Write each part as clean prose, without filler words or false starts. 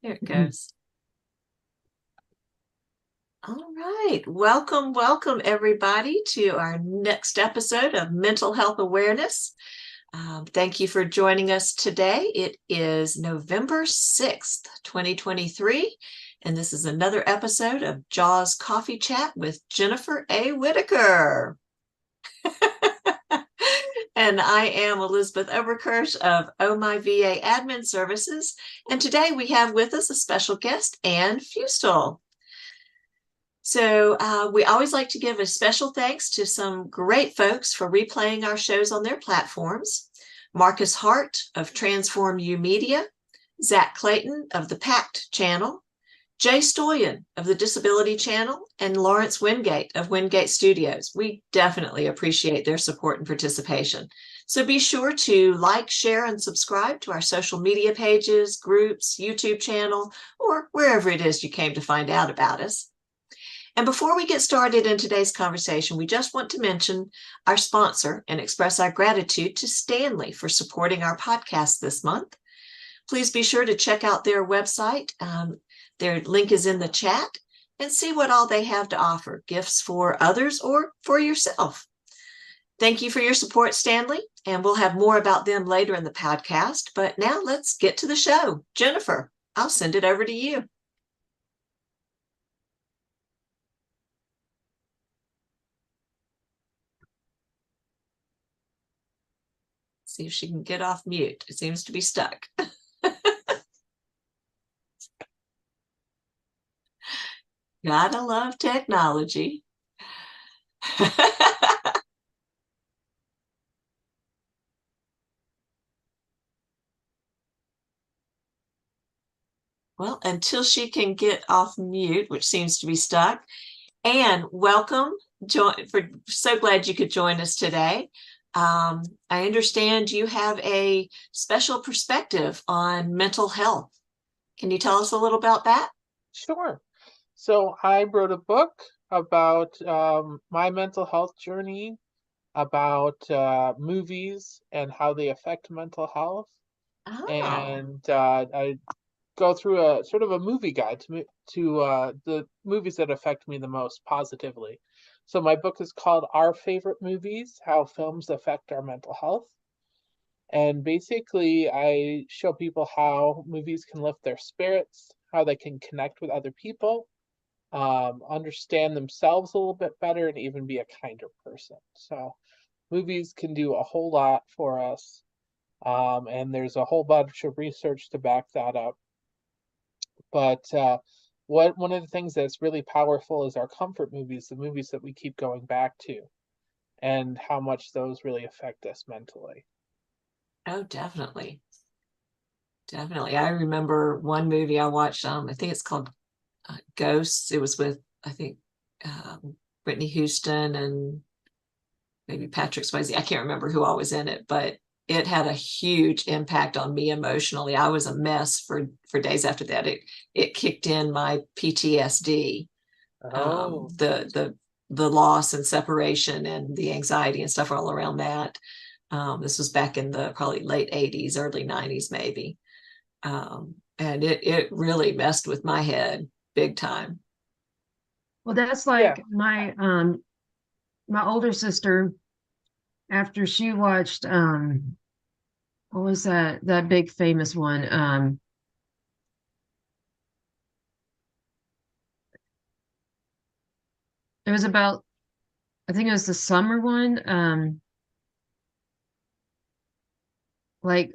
Here it goes. All right. Welcome, everybody, to our next episode of Mental Health Awareness. Thank you for joining us today. It is November 6th, 2023, and this is another episode of Jaws Coffee Chat with Jennifer A. Whitaker. And I am Elizabeth Oberkirsch of Oh My VA Admin Services. And today we have with us a special guest, Ann Fustel. So we always like to give a special thanks to some great folks for replaying our shows on their platforms. Marcus Hart of Transform U Media, Zach Clayton of the PACT channel, Jay Stoyan of the Disability Channel, and Lawrence Wingate of Wingate Studios. We definitely appreciate their support and participation. So be sure to like, share, and subscribe to our social media pages, groups, YouTube channel, or wherever it is you came to find out about us. And before we get started in today's conversation, we just want to mention our sponsor and express our gratitude to Stanley for supporting our podcast this month. Please be sure to check out their website. Their link is in the chat, and see what all they have to offer, gifts for others or for yourself. Thank you for your support, Stanley, and we'll have more about them later in the podcast. But now let's get to the show. Jennifer, I'll send it over to you. See if she can get off mute. It seems to be stuck. Gotta love technology. Well, until she can get off mute, which seems to be stuck. Ann, welcome. So glad you could join us today. I understand you have a special perspective on mental health. Can you tell us a little about that? Sure. So I wrote a book about my mental health journey, about movies and how they affect mental health. Oh, And I go through a sort of a movie guide to the movies that affect me the most positively. So my book is called Our Favorite Movies: How Films Affect Our Mental Health. And basically, I show people how movies can lift their spirits, how they can connect with other people, understand themselves a little bit better, and even be a kinder person. So movies can do a whole lot for us. And there's a whole bunch of research to back that up. But one of the things that's really powerful is our comfort movies, the movies that we keep going back to, and how much those really affect us mentally. oh, definitely. Definitely. I remember one movie I watched, I think it's called Ghosts. It was with, I think, Whitney Houston and maybe Patrick Swayze. I can't remember who all was in it, but it had a huge impact on me emotionally. I was a mess for days after that. It kicked in my PTSD, Oh, the loss and separation and the anxiety and stuff all around that. This was back in the probably late 80s, early 90s, maybe. And it really messed with my head big time. Well, that's yeah. like my older sister, after she watched what was that big famous one? It was about, I think it was the summer one. Like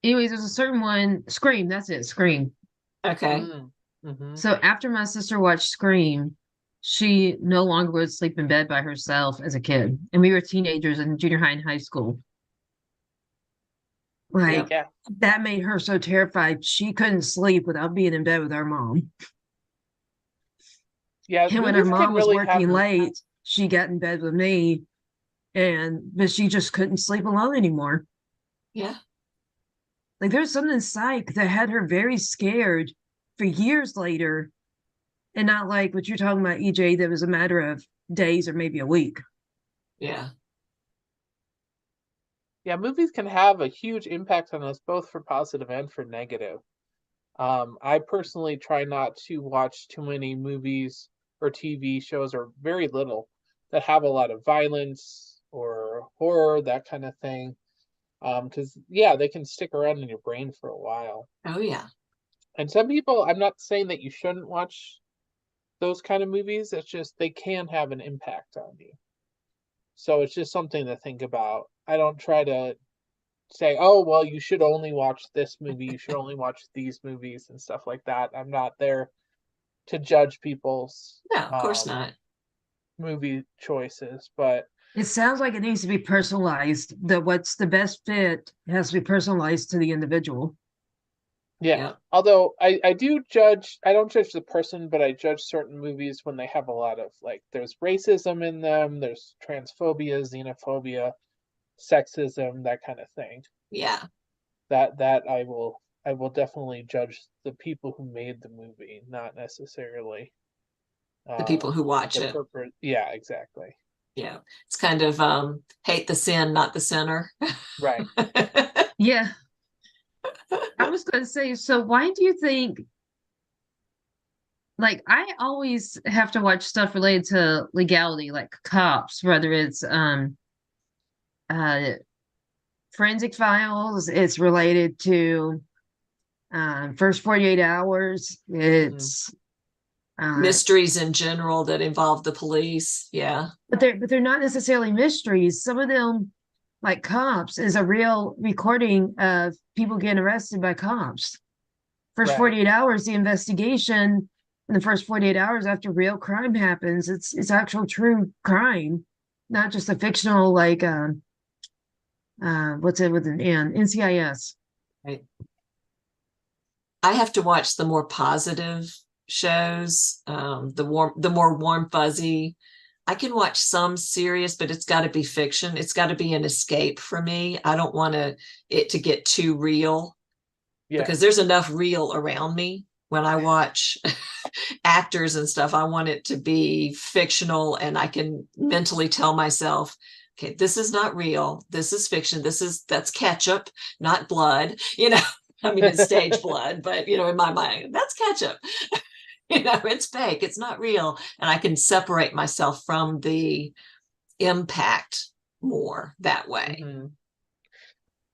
anyways, there's a certain one, Scream, that's it, Scream. Okay. Mm-hmm. So after my sister watched Scream, she no longer would sleep in bed by herself as a kid. And we were teenagers in junior high and high school. Like Yep. Yeah. that made her so terrified she couldn't sleep without being in bed with our mom. Yeah, And when her movies can mom was really have working late, she got in bed with me, but she just couldn't sleep alone anymore. Yeah. Like there's something psych that had her very scared for years later, and not like what you're talking about, EJ, that was a matter of days or maybe a week. Yeah. Yeah, movies can have a huge impact on us, both for positive and for negative. I personally try not to watch too many movies or TV shows, or very little, that have a lot of violence or horror, that kind of thing. Because yeah, they can stick around in your brain for a while. Oh yeah. And some people, I'm not saying that you shouldn't watch those kind of movies. It's just they can have an impact on you. So it's just something to think about. I don't try to say, oh, well, you should only watch this movie, you should only watch these movies and stuff like that. I'm not there to judge people's No, of course not. movie choices, but It sounds like it needs to be personalized. That what's the best fit has to be personalized to the individual. yeah. Yeah. Although I do judge, I don't judge the person, but I judge certain movies when they have a lot of, like, there's racism in them, there's transphobia, xenophobia, sexism, that kind of thing. Yeah. That I will definitely judge the people who made the movie, not necessarily The people who watch the it. purpose. Yeah, exactly. Yeah. It's kind of hate the sin, not the sinner. Right. Yeah. I was going to say, so why do you think, like, I always have to watch stuff related to legality, like cops, whether it's uh forensic files, it's related to first 48 hours, Mhm. it's Mysteries in general that involve the police. Yeah. but they're not necessarily mysteries. Some of them, like cops, is a real recording of people getting arrested by cops. First Right. 48 hours, the investigation in the first 48 hours after real crime happens, it's actual true crime, not just a fictional, like what's it with an N? NCIS. Right. I have to watch the more positive shows, the more warm fuzzy. I can watch some serious, but it's got to be fiction. It's got to be an escape for me. I don't want it to get too real, Yeah. because there's enough real around me when I watch actors and stuff. I want it to be fictional, and I can mentally tell myself, okay, this is not real. This is fiction. That's ketchup, not blood. I mean, it's stage blood, but in my mind, that's ketchup. It's fake. It's not real. And I can separate myself from the impact more that way. Mhm. Well,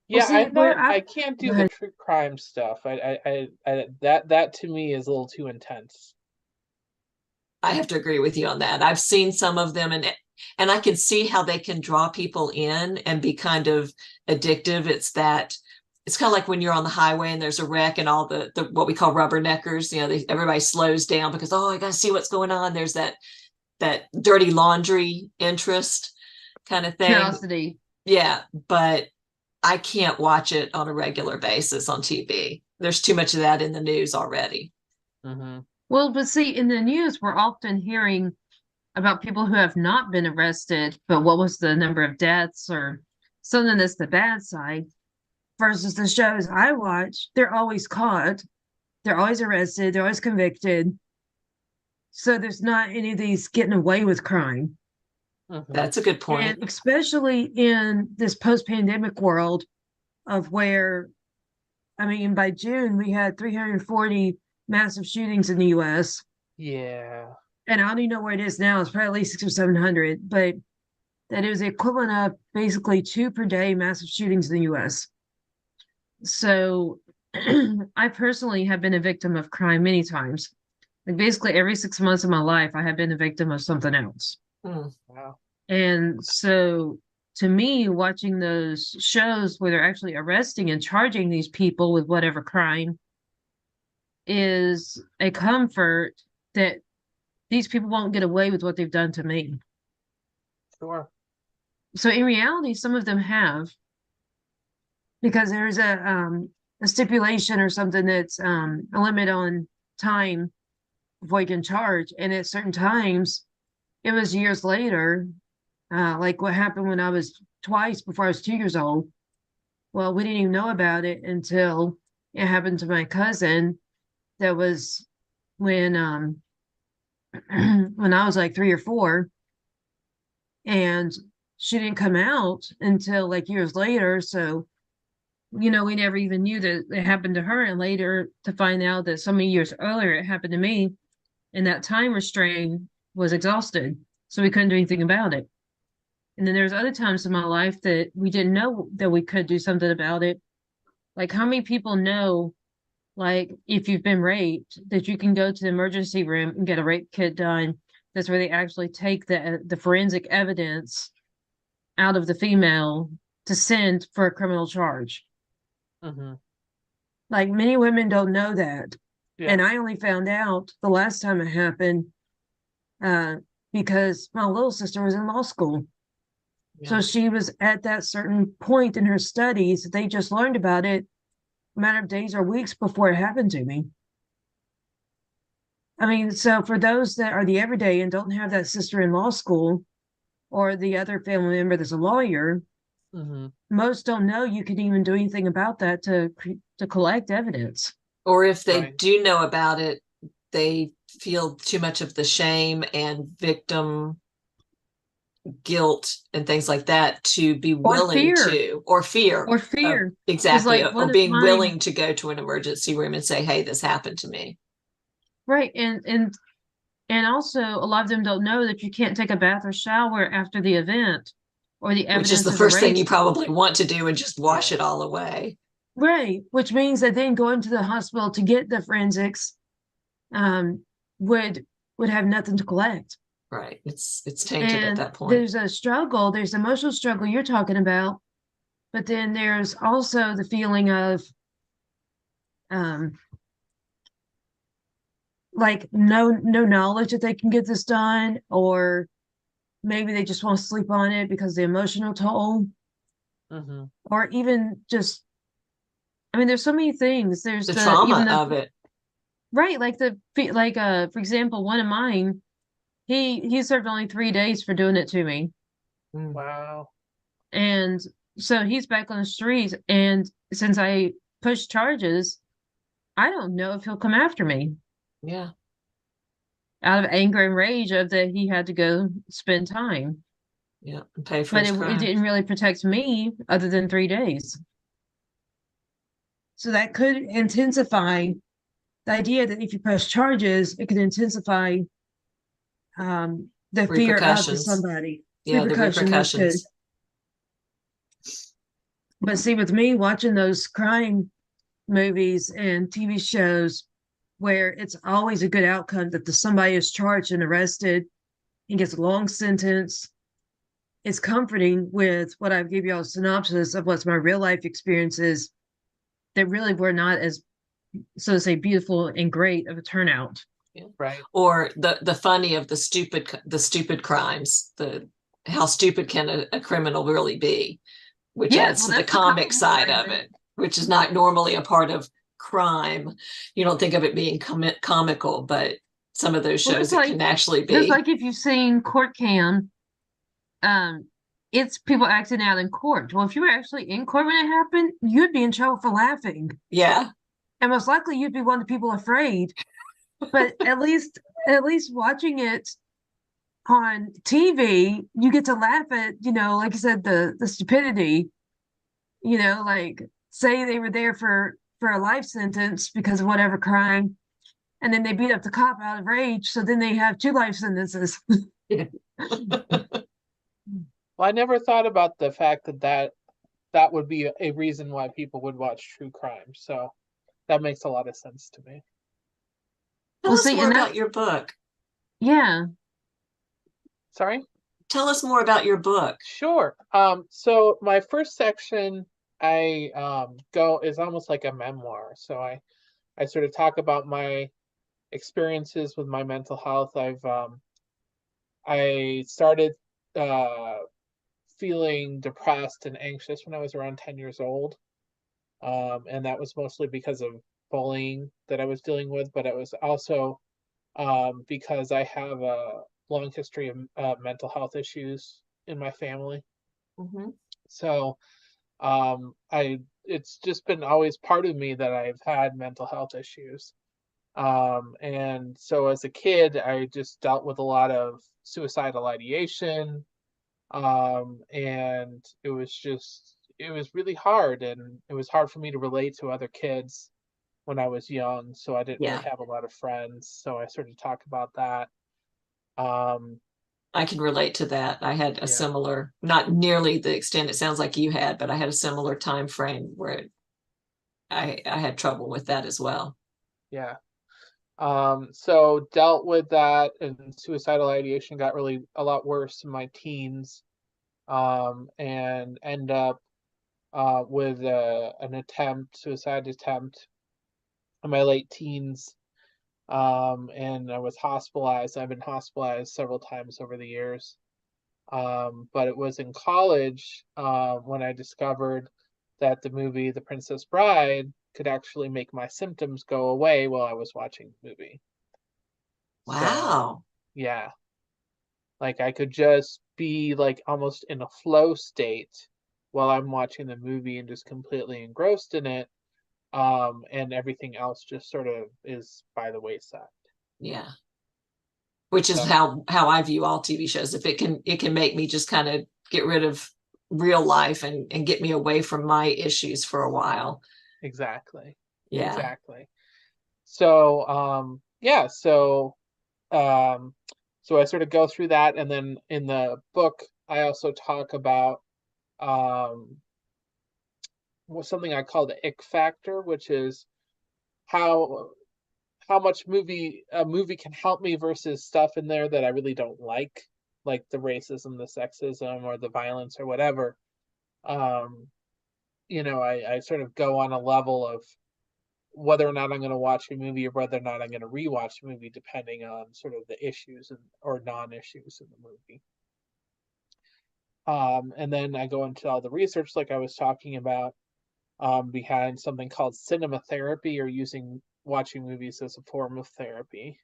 Yeah, see, I'm where not. I can't go do the ahead. true crime stuff. That to me is a little too intense. I have to agree with you on that. I've seen some of them, and I can see how they can draw people in and be kind of addictive. It's kind of like when you're on the highway and there's a wreck, and all the what we call rubberneckers, everybody slows down because, oh, I got to see what's going on. There's that dirty laundry interest kind of thing. Curiosity. Yeah, but I can't watch it on a regular basis on TV. There's too much of that in the news already. Mm-hmm. Well, but see, in the news, we're often hearing about people who have not been arrested, but what was the number of deaths or something that's the bad side, versus the shows I watch, they're always caught, they're always arrested, they're always convicted. So there's not any of these getting away with crime. Mm-hmm. That's a good point. And especially in this post-pandemic world of where, I mean, by June, we had 340 massive shootings in the US. Yeah. And I don't even know where it is now. It's probably at least 600 or 700, but that is the equivalent of basically 2 per day massive shootings in the US. So I personally have been a victim of crime many times. Like basically every 6 months of my life, I have been a victim of something else. Wow. And so to me, watching those shows where they're actually arresting and charging these people with whatever crime is a comfort that these people won't get away with what they've done to me. Sure. So in reality, some of them have, because there's a stipulation or something that's a limit on time before you can charge. And at certain times, it was years later, like what happened when I was twice before I was 2 years old. Well, we didn't even know about it until it happened to my cousin. That was when when I was like 3 or 4, and she didn't come out until like years later. So we never even knew that it happened to her, and later to find out that so many years earlier it happened to me, and that time restraint was exhausted, so we couldn't do anything about it. And then there's other times in my life that we didn't know that we could do something about it. Like, how many people know, like, if you've been raped, that you can go to the emergency room and get a rape kit done? That's where they actually take the forensic evidence out of the female to send for a criminal charge. Mm-hmm. Like, many women don't know that. Yeah. And I only found out the last time it happened uh, because my little sister was in law school. So Yeah. she was at that certain point in her studies. They just learned about it a matter of days or weeks before it happened to me. I mean, so for those that are the everyday and don't have that sister in law school or the other family member that's a lawyer, Mm-hmm. most don't know you can even do anything about that to collect evidence. Or if they Right. do know about it, they feel too much of the shame and victim guilt and things like that to be Or willing fear. to, or fear Or of fear. It's exactly, like or one of being mine, willing to go to an emergency room and say, hey, this happened to me. right? And also a lot of them don't know that you can't take a bath or shower after the event or the Which is evidence the is first thing you erased. probably want to do and just wash Yeah. it all away. Right, which means that then going to the hospital to get the forensics um, would would have nothing to collect. Right. It's tainted at And that point. there's a struggle, there's emotional struggle you're talking about, but then there's also the feeling of um, like no knowledge that they can get this done, or maybe they just want to sleep on it because the emotional toll, Mm-hmm. or even just, I mean, there's so many things. There's The the even trauma the of it. right, like for example, one of mine, he served only 3 days for doing it to me. Mm, Wow. And so he's back on the streets. And since I pushed charges, I don't know if he'll come after me yeah. out of anger and rage of that he had to go spend time. Yeah. And pay for But his it crime. didn't really protect me other than 3 days. So that could intensify the idea that if you press charges, it could intensify the fear of the Repercussions. somebody. Yeah, the Repercussions could. repercussions. But see, with me watching those crime movies and TV shows where it's always a good outcome that somebody is charged and arrested and gets a long sentence, it's comforting with what I've given you all a synopsis of what's my real life experiences that really were not as, so to say, beautiful and great of a turnout. Yeah. Right. Or the funny of the stupid crimes, the how stupid can a criminal really be, which Yeah, adds well, to the that's the comic comical side side of of it. it, which is not normally a part of crime. You don't think of it being comical, but some of those Well, shows it can actually just be. like if you've seen Court Cam, um, it's people acting out in court. Well, if you were actually in court when it happened, you'd be in trouble for laughing. Yeah. And most likely you'd be one of the people afraid. But at least watching it on TV, you get to laugh at, like you said, the stupidity, like say they were there for a life sentence because of whatever crime, and then they beat up the cop out of rage, so then they have 2 life sentences. Yeah. Well, I never thought about the fact that would be a reason why people would watch true crime. So that makes a lot of sense to me. Tell Well, us see, more and about that, your book. yeah. Sorry? Tell us more about your book. Sure. So my first section I go is almost like a memoir. So I sort of talk about my experiences with my mental health. I started uh feeling depressed and anxious when I was around 10 years old. And that was mostly because of bullying that I was dealing with, but it was also because I have a long history of mental health issues in my family. Mhm. So I it's just been always part of me that I've had mental health issues. And so as a kid, I just dealt with a lot of suicidal ideation. And it was really hard, and it was hard for me to relate to other kids when I was young, so I didn't really Yeah, have a lot of friends. So I sort of talk about that. Um, I can relate to that. I had a yeah, similar, not nearly the extent it sounds like you had, but I had a similar time frame where I had trouble with that as well. yeah. So dealt with that, and suicidal ideation got really a lot worse in my teens. And end up with an suicide attempt in my late teens. And I was hospitalized. I've been hospitalized several times over the years. But it was in college when I discovered that the movie The Princess Bride could actually make my symptoms go away while I was watching the movie. So, Wow. yeah, like I could just be like almost in a flow state while I'm watching the movie and just completely engrossed in it. And everything else just sort of is by the wayside. Yeah. Which is So, how I view all TV shows. If it can make me just kind of get rid of real life and get me away from my issues for a while. exactly. Yeah. Exactly. So, yeah, um, so I sort of go through that, and then in the book, I also talk about um, something I call the ick factor, which is how how much movie a movie can help me versus stuff in there that I really don't like the racism, the sexism, or the violence, or whatever. Um, I sort of go on a level of whether or not I'm going to watch a movie or whether or not I'm going to rewatch a movie, depending on sort of the issues or non-issues in the movie. And then I go into all the research, like I was talking about, behind something called cinema therapy, or using watching movies as a form of therapy.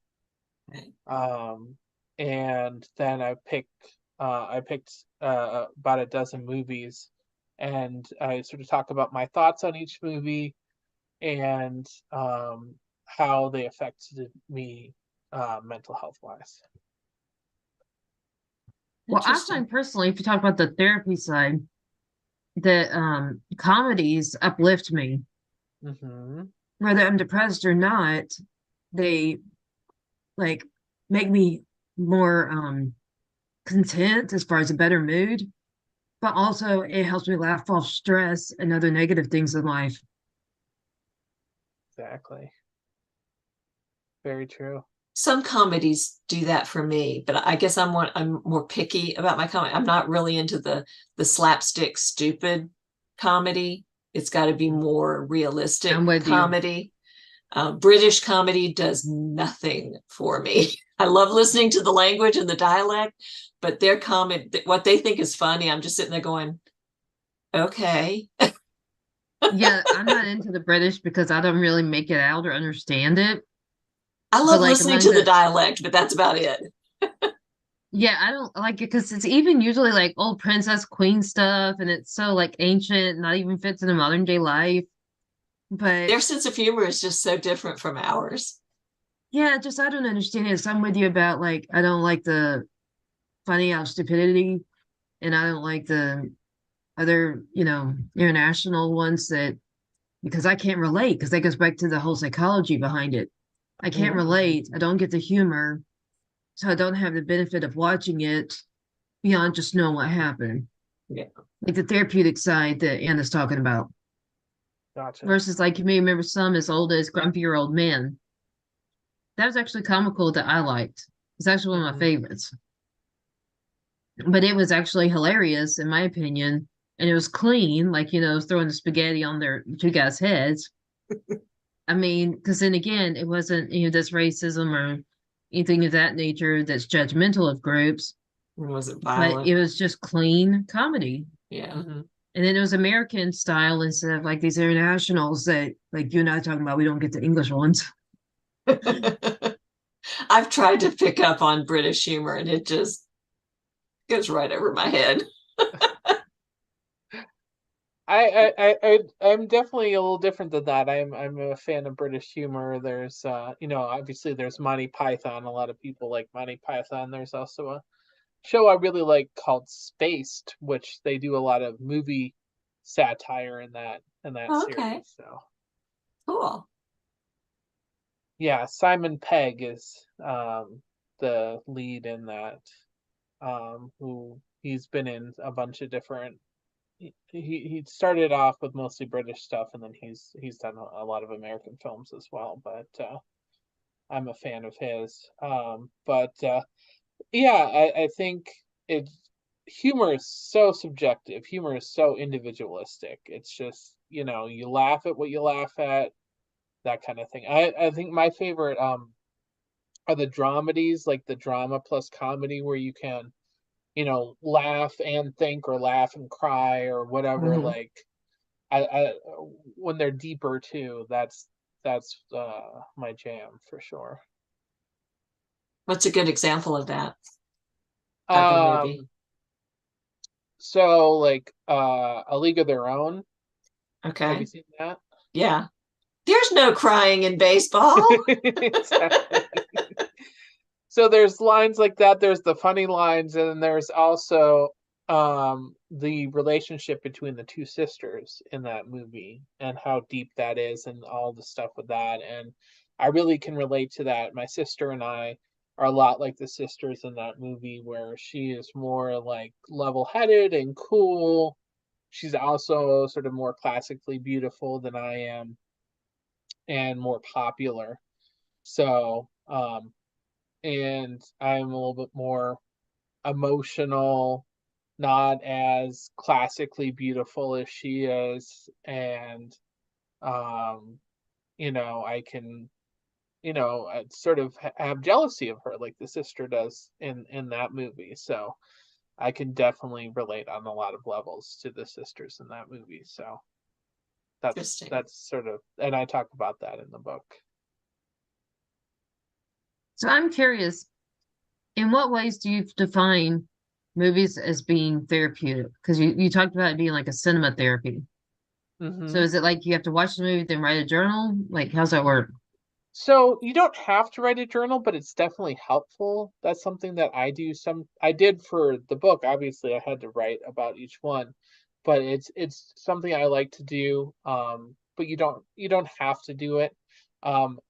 Um, and then I picked about a dozen movies, and I sort of talk about my thoughts on each movie, and how they affected me mental health wise. Well, I Interesting. find personally, if you talk about the therapy side, that comedies uplift me. Hmm. Whether I'm depressed or not, they like make me more content as far as a better mood, but also it helps me laugh off stress and other negative things in life. Exactly. Very true. Some comedies do that for me, but I guess I'm more picky about my comedy. I'm not really into the slapstick stupid comedy. It's got to be Mm. more I'm realistic with you. comedy. British comedy does nothing for me. I love listening to the language and the dialect, but their comment, what they think is funny, I'm just sitting there going, okay. Yeah, I'm not into the British because I don't really make it out or understand it. I But love like listening among to the the, dialect, but that's about it. yeah, I don't like it because it's even usually like old princess queen stuff and it's so like ancient, not even fits in a modern day life. But Their sense of humor is just so different from ours. yeah, just I don't understand it. So I'm with you about like I don't like the finding out stupidity and I don't like the other, international ones that because I can't relate because that goes back to the whole psychology behind it. I can't Mhm. relate. I don't get the humor, so I don't have the benefit of watching it beyond just knowing what happened. Yeah. Like the therapeutic side that Anna's talking about. Gotcha. Versus like you may remember some as old as Grumpy Your Old Man. That was actually comical that I liked. It's actually one of my Hmm. favorites. But it was actually hilarious in my opinion. And it was clean, like throwing the spaghetti on their two guys' heads. I mean, because then again, it wasn't this racism or anything of that nature that's judgmental of groups, Was it but it violent? was just clean comedy. Yeah. Hmm. And then it was American style instead of like these internationals that like you and I talking about, we don't get the English ones. I've tried to pick up on British humor and it just goes right over my head. I'm definitely a little different than that. I'm a fan of British humor. There's obviously there's Monty Python. A lot of people like Monty Python. There's also a show I really like called Spaced, which they do a lot of movie satire in that Oh, series. okay. So Cool. yeah, Simon Pegg is the lead in that. Who he's been in a bunch of different. He started off with mostly British stuff, and then he's done a lot of American films as well. But I'm a fan of his. But yeah, I think it humor is so subjective. Humor is so individualistic. It's just, you laugh at what you laugh at, that kind of thing. I think my favorite are the dramedies, like the drama plus comedy, where you can, laugh and think, or laugh and cry, or whatever. Mhm. Like I when they're deeper too, that's my jam for sure. What's a good example of that type of movie? Um, so like A League of Their Own. Have you Okay. seen that? Yeah. There's no crying in baseball. Exactly. So there's lines like that. There's the funny lines, and then there's also the relationship between the two sisters in that movie, and how deep that is, and all the stuff with that. And I really can relate to that. My sister and I are a lot like the sisters in that movie, where she is more like level-headed and cool. She's also sort of more classically beautiful than I am, and more popular. So, and I'm a little bit more emotional, not as classically beautiful as she is. And, um, I can, sort of have jealousy of her, like the sister does in that movie. So I can definitely relate on a lot of levels to the sisters in that movie. So Interesting. that's sort of, and I talk about that in the book. So I'm curious, in what ways do you define movies as being therapeutic? Because you talked about it being like a cinema therapy. So Hmm. is it like you have to watch the movie, then write a journal? Like, how's that work? So you don't have to write a journal, but it's definitely helpful. That's something that I did for the book. Obviously, I had to write about each one, but it's something I like to do. But you don't have to do it.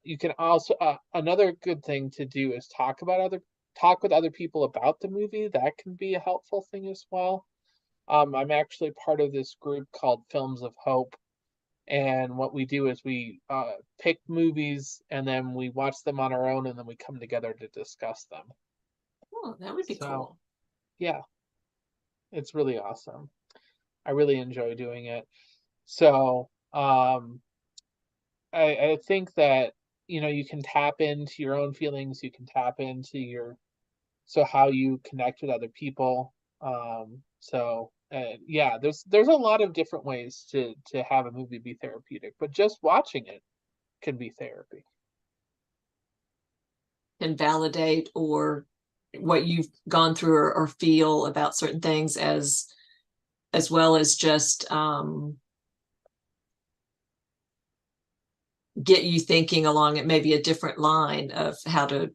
You can also, another good thing to do is talk with other people about the movie. That can be a helpful thing as well. I'm actually part of this group called Films of Hope, and what we do is we pick movies, and then we watch them on our own, and then we come together to discuss them. Oh, that would be So cool. yeah, it's really awesome. I really enjoy doing it. So I think that, you can tap into your own feelings, you can tap into how you connect with other people. So yeah, there's a lot of different ways to have a movie be therapeutic, but just watching it can be therapy. Can validate or what you've gone through or feel about certain things, as well as just get you thinking along at maybe a different line of how to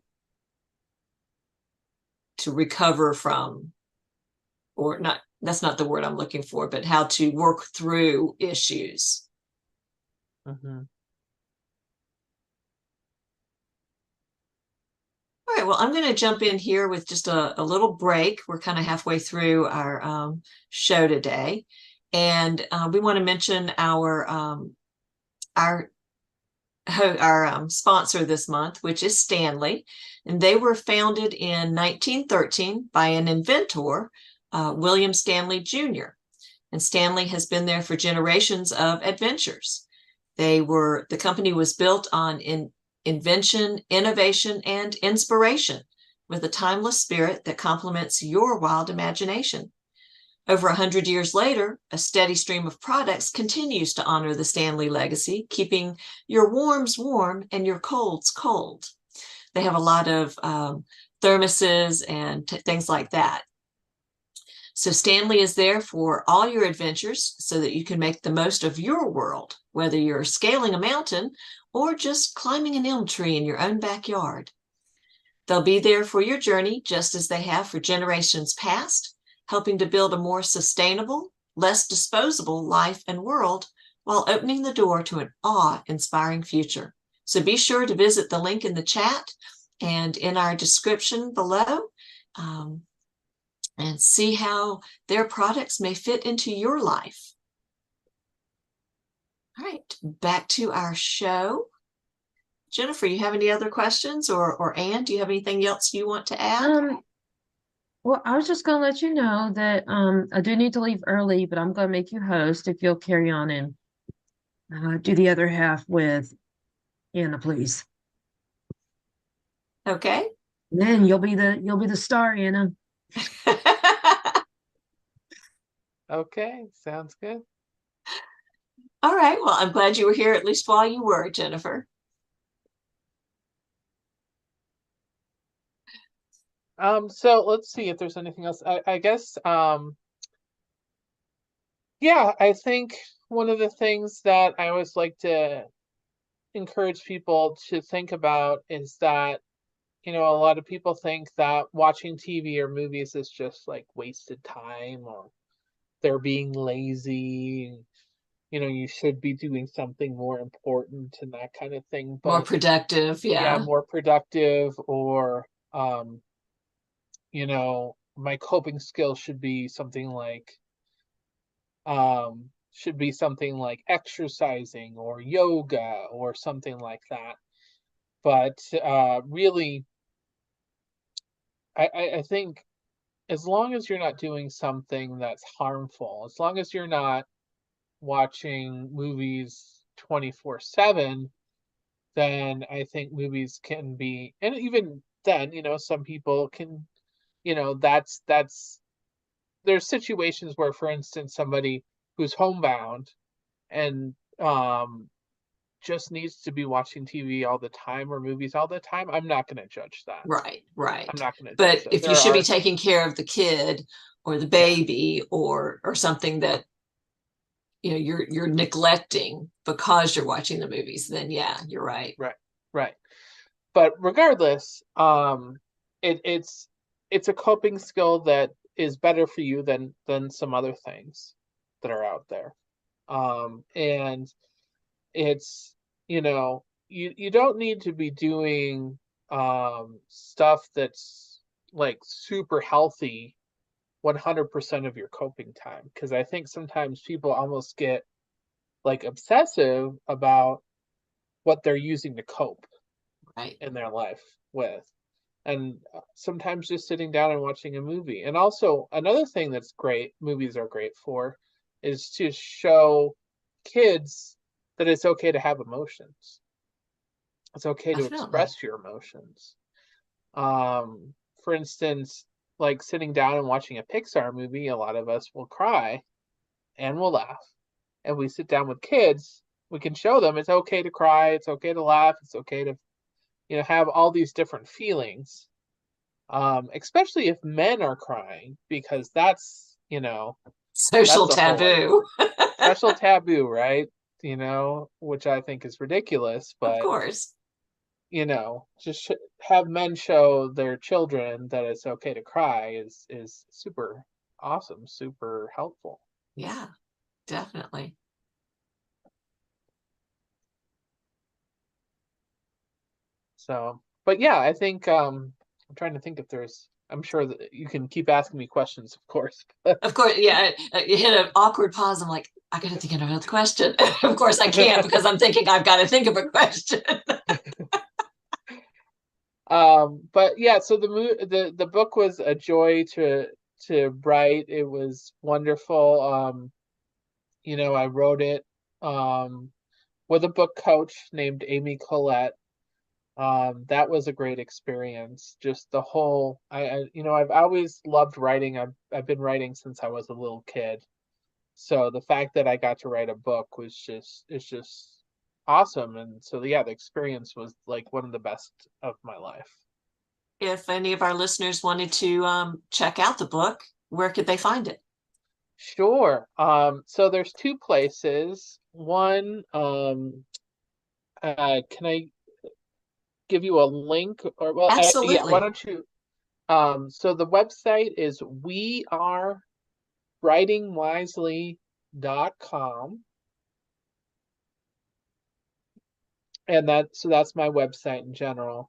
recover from, or not, that's not the word I'm looking for, but how to work through issues. Hmm. All right, well, I'm going to jump in here with just a little break. We're kind of halfway through our show today, and we want to mention our sponsor this month, which is Stanley, and they were founded in 1913 by an inventor, William Stanley Jr. And Stanley has been there for generations of adventures. The company was built on invention, innovation, and inspiration, with a timeless spirit that complements your wild imagination. Over 100 years later, a steady stream of products continues to honor the Stanley legacy, keeping your warms warm and your colds cold. They have a lot of thermoses and things like that. So Stanley is there for all your adventures so that you can make the most of your world, whether you're scaling a mountain or just climbing an elm tree in your own backyard. They'll be there for your journey just as they have for generations past, helping to build a more sustainable less disposable life and world while opening the door to an awe-inspiring future. So be sure to visit the link in the chat and in our description below, and see how their products may fit into your life. All right, back to our show. Jennifer, you have any other questions, or Anne, do you have anything else you want to add? Well, I was just gonna let you know that I do need to leave early, but I'm gonna make you host if you'll carry on and do the other half with Anna, please. Okay. And then you'll be the star, Anna. Okay, sounds good. All right. Well, I'm glad you were here at least while you were, Jennifer. So let's see if there's anything else. I guess, yeah, I think one of the things that I always like to encourage people to think about is that, a lot of people think that watching TV or movies is just like wasted time, or they're being lazy. You should be doing something more important and that kind of thing. More But productive, yeah, yeah. more productive, or my coping skills should be something like exercising or yoga or something like that. But really, I think as long as you're not doing something that's harmful, as long as you're not watching movies 24/7, then I think movies can be, and even then, some people can, that's there's situations where, for instance, somebody who's homebound and just needs to be watching TV all the time or movies all the time, I'm not going to judge that. Right, right. I'm not going to judge But that. if you should be taking care of the kid or the baby, or something that you're neglecting because you're watching the movies, then yeah, you're right. Right. But regardless, it's a coping skill that is better for you than some other things that are out there. And it's, you don't need to be doing stuff that's like super healthy 100% of your coping time, because I think sometimes people almost get like obsessive about what they're using to cope Right. in their life with. And sometimes just sitting down and watching a movie. And also, another thing that's great, movies are great for, is to show kids that it's okay to have emotions. It's okay to Definitely. express your emotions. For instance, like sitting down and watching a Pixar movie, a lot of us will cry and we'll laugh. And we sit down with kids, we can show them it's okay to cry, it's okay to laugh, it's okay to have all these different feelings, especially if men are crying, because that's Social that's a whole taboo. special taboo, right? Which I think is ridiculous, Of but course. Just have men show their children that it's okay to cry is super awesome, super helpful. Yeah, definitely. So, but yeah, I think I'm trying to think if I'm sure that you can keep asking me questions, of course. Of course, yeah. You hit an awkward pause. I'm like, I gotta think of another question. Of course, I can't, because I'm thinking I've got to think of a question. But yeah, so the book was a joy to write. It was wonderful. I wrote it with a book coach named Amy Collette. That was a great experience. Just the whole, I've always loved writing. I've been writing since I was a little kid. So the fact that I got to write a book is just awesome. And so yeah, the experience was like one of the best of my life. If any of our listeners wanted to check out the book, where could they find it? Sure. So there's two places. One, can I give you a link, or well, yeah, why Absolutely. don't you? So the website is We Are writingwisely.com. And that's my website in general.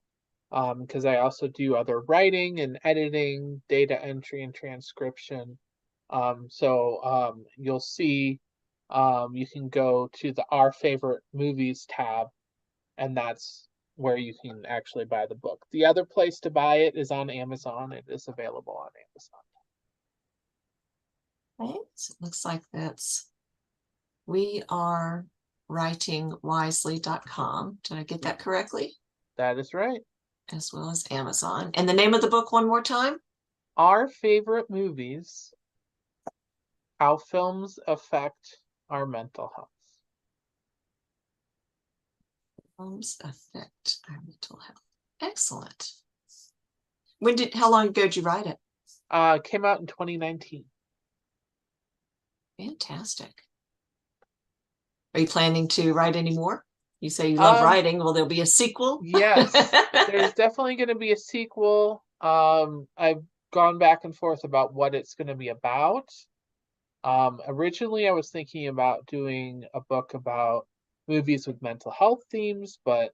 Because I also do other writing and editing, data entry and transcription. You'll see, you can go to the Our Favorite Movies tab, and that's where you can actually buy the book. The other place to buy it is on Amazon. It is available on Amazon. Okay, so it looks like that's wearewritingwisely.com. Did I get that correctly? That is right. As well as Amazon. And the name of the book one more time? Our Favorite Movies, How Films Affect Our Mental Health. Films affect our mental health. Excellent. How long ago did you write it? Came out in 2019. Fantastic. Are you planning to write any more? You say you love writing. Will there be a sequel? Yes, there's definitely going to be a sequel. I've gone back and forth about what it's going to be about. Originally, I was thinking about doing a book about movies with mental health themes, but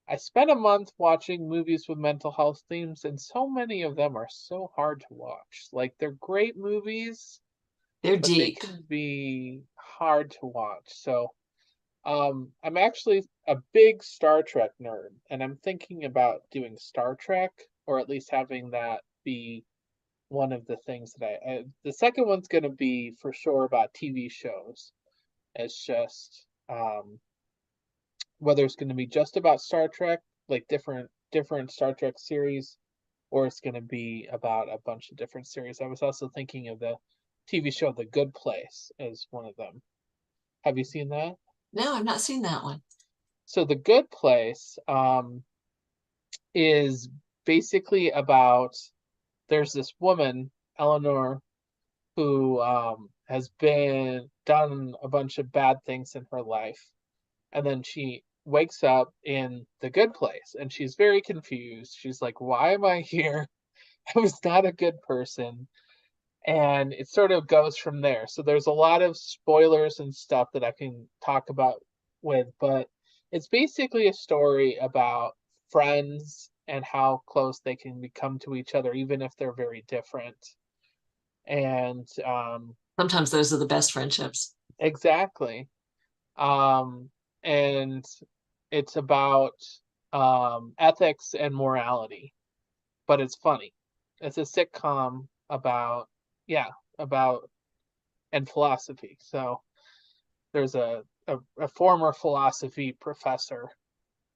I spent a month watching movies with mental health themes, and so many of them are so hard to watch. Like, they're great movies, They're but they deep. can be hard to watch. So, I'm actually a big Star Trek nerd, and I'm thinking about doing Star Trek, or at least having that be one of the things that the second one's going to be for sure about TV shows. It's just whether it's going to be just about Star Trek, like different Star Trek series, or it's going to be about a bunch of different series. I was also thinking of the TV show The Good Place as one of them. Have you seen that? No, I've not seen that one. So The Good Place is basically about, there's this woman, Eleanor, who has been done a bunch of bad things in her life, and then she wakes up in the good place, and she's very confused. She's like, why am I here? I was not a good person. And it sort of goes from there. So there's a lot of spoilers and stuff that I can talk about with, but it's basically a story about friends and how close they can become to each other, even if they're very different. And Sometimes those are the best friendships. exactly. Um, and it's about ethics and morality, but it's funny. It's a sitcom about, yeah, about and philosophy. So there's a former philosophy professor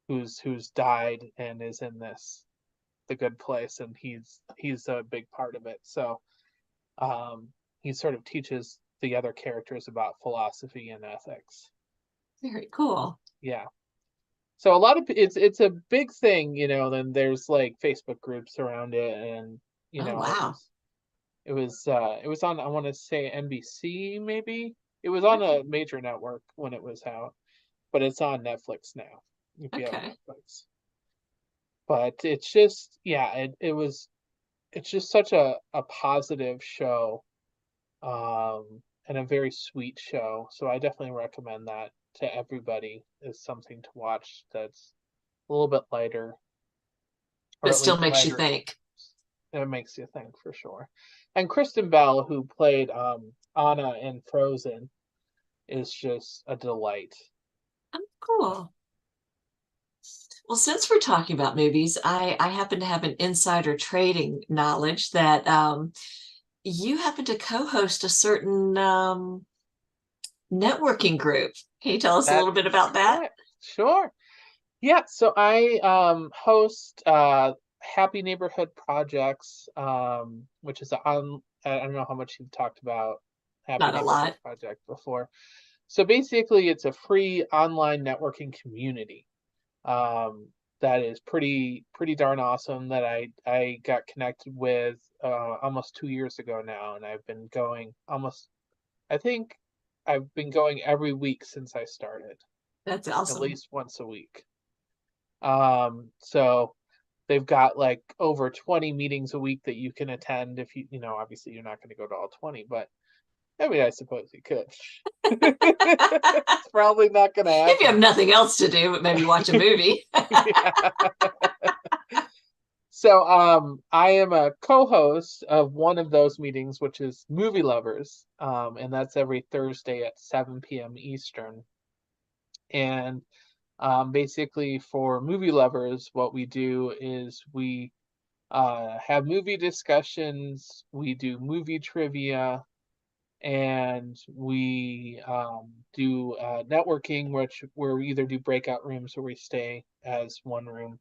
who's died and is in this The Good Place, and he's a big part of it. So he sort of teaches the other characters about philosophy and ethics. Very cool. Yeah. So a lot of it's a big thing, then there's like Facebook groups around it, and Oh, wow. it was on, I want to say, NBC, maybe. It was on Okay. a major network when it was out, but it's on Netflix now if you have Okay. Netflix. But it's just, yeah, it's just such a positive show, and a very sweet show. So I definitely recommend that to everybody as something to watch that's a little bit lighter, or But at still least makes you lighter. think. It makes you think for sure. And Kristen Bell, who played Anna in Frozen, is just a delight. Oh, cool. Well, since we're talking about movies, I happen to have an insider trading knowledge that you happen to co-host a certain networking group. Can you tell us a That little bit is about that? correct. Sure. Yeah, so I host Happy Neighborhood Projects, which is on, I don't know how much you've talked about Happy Not a Neighborhood lot. Project before. So basically it's a free online networking community um, that is pretty darn awesome, that I got connected with almost 2 years ago now, and I've been going I think I've been going every week since I started, That's at awesome. least once a week. So they've got like over 20 meetings a week that you can attend. If obviously you're not going to go to all 20, but I mean, I suppose you could. It's probably not going to happen. If you have nothing else to do, but maybe watch a movie. So I am a co-host of one of those meetings, which is Movie Lovers. And that's every Thursday at 7 p.m. Eastern. And basically for movie lovers, what we do is we have movie discussions, we do movie trivia, and we do networking, which we either do breakout rooms or we stay as one room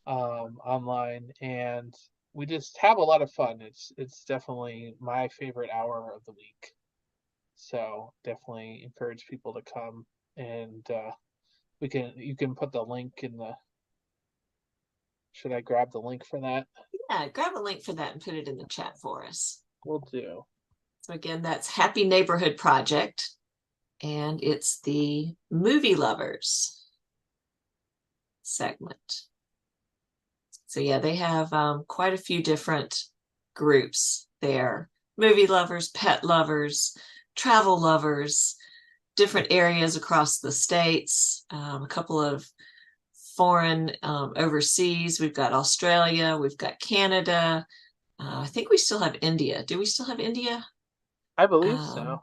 online, and we just have a lot of fun. It's definitely my favorite hour of the week. So definitely encourage people to come, and you can put the link in the. Should I grab the link for that? Yeah, grab a link for that and put it in the chat for us. Will do. So again, that's Happy Neighborhood Project, and it's the Movie Lovers segment. So yeah, they have quite a few different groups there. Movie lovers, pet lovers, travel lovers, different areas across the states, a couple of foreign overseas. We've got Australia, we've got Canada. I think we still have India. Do we still have India? I believe so.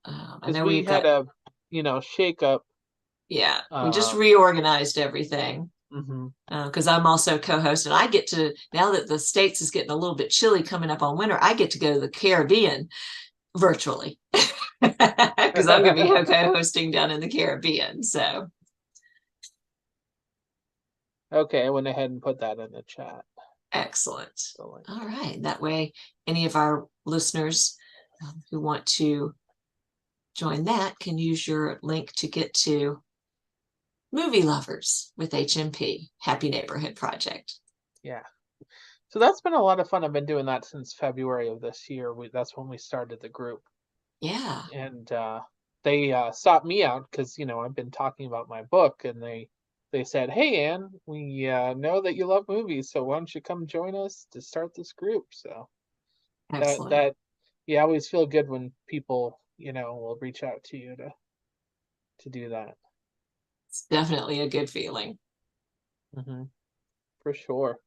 I Because know we we've had got, a shake up. yeah, we just reorganized everything. Because I'm also co-host, and I get to, now that the States is getting a little bit chilly coming up on winter, I get to go to the Caribbean virtually because I'm going to be co-hosting down in the Caribbean. So Okay, I went ahead and put that in the chat. excellent. All right. That way, any of our listeners who want to join that can use your link to get to Movie Lovers with HNP, Happy Neighborhood Project. Yeah. So that's been a lot of fun. I've been doing that since February of this year. That's when we started the group. Yeah. And they sought me out because, I've been talking about my book, and they said, "Hey, Anne, we know that you love movies, so why don't you come join us to start this group?" So Excellent. that you always feel good when people, will reach out to you to do that. It's definitely a good feeling. For sure.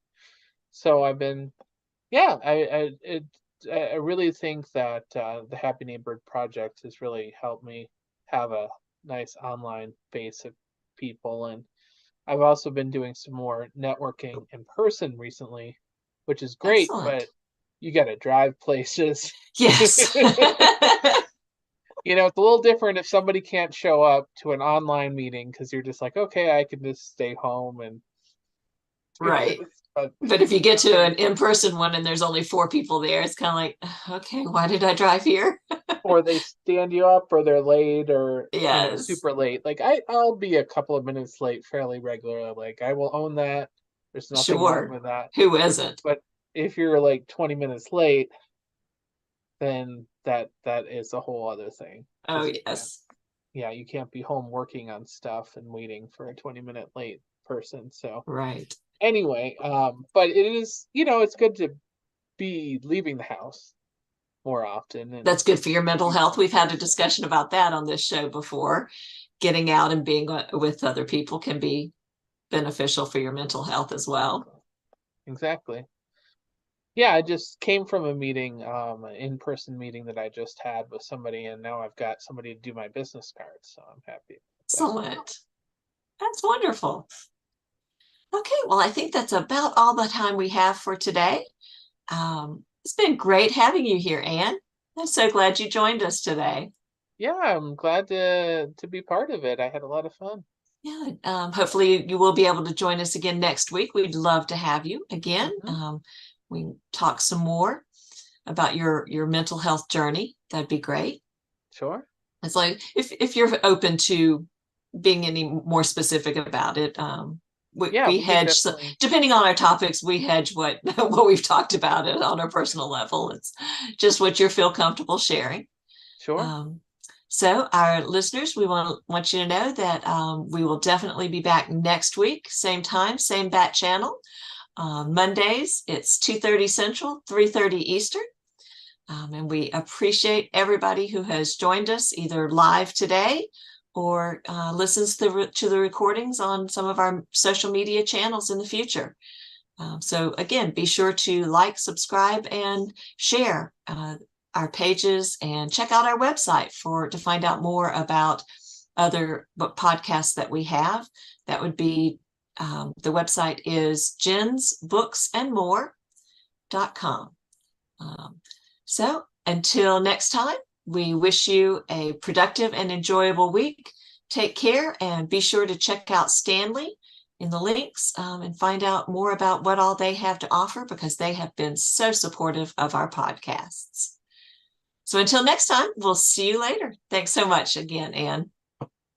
So I've been, yeah, I really think that the Happy Neighborhood Project has really helped me have a nice online base of people, and I've also been doing some more networking in person recently, which is great. Excellent. But you got to drive places. Yes. It's a little different if somebody can't show up to an online meeting because you're just like, okay, I can just stay home and Right. But if you get to an in-person one and there's only 4 people there, it's kind of like, okay, why did I drive here? Or they stand you up, or they're late, or Yes. super late. Like I'll be a couple of minutes late fairly regularly. Like I will own that. There's nothing wrong with that. Who isn't? But if you're like 20 minutes late, then that is a whole other thing. Oh, yes. Yeah, you can't be home working on stuff and waiting for a 20-minute late person. So right. Anyway, but it is, it's good to be leaving the house more often. And that's good for your mental health. We've had a discussion about that on this show before. Getting out and being with other people can be beneficial for your mental health as well. Exactly. Yeah, I just came from a meeting, an in-person meeting that I just had with somebody, and now I've got somebody to do my business cards, so I'm happy. Excellent. That's wonderful. Okay, well, I think that's about all the time we have for today. It's been great having you here, Anne. I'm so glad you joined us today. Yeah, I'm glad to be part of it. I had a lot of fun. Yeah, hopefully you will be able to join us again next week. We'd love to have you again. We can talk some more about your mental health journey. That'd be great. Sure. It's like if you're open to being any more specific about it, we hedge, depending on our topics, we hedge what we've talked about it on a personal level. It's just what you feel comfortable sharing. Sure. So our listeners, we want you to know that we will definitely be back next week, same time, same bat channel. Mondays, it's 2:30 Central, 3:30 Eastern. And we appreciate everybody who has joined us either live today or listens to the recordings on some of our social media channels in the future. So again, be sure to like, subscribe, and share our pages, and check out our website to find out more about other podcasts that we have. That would be the website is jensbooksandmore.com. So until next time, we wish you a productive and enjoyable week. Take care, and be sure to check out Stanley in the links and find out more about what all they have to offer, because they have been so supportive of our podcasts. So until next time, we'll see you later. Thanks so much again, Anne.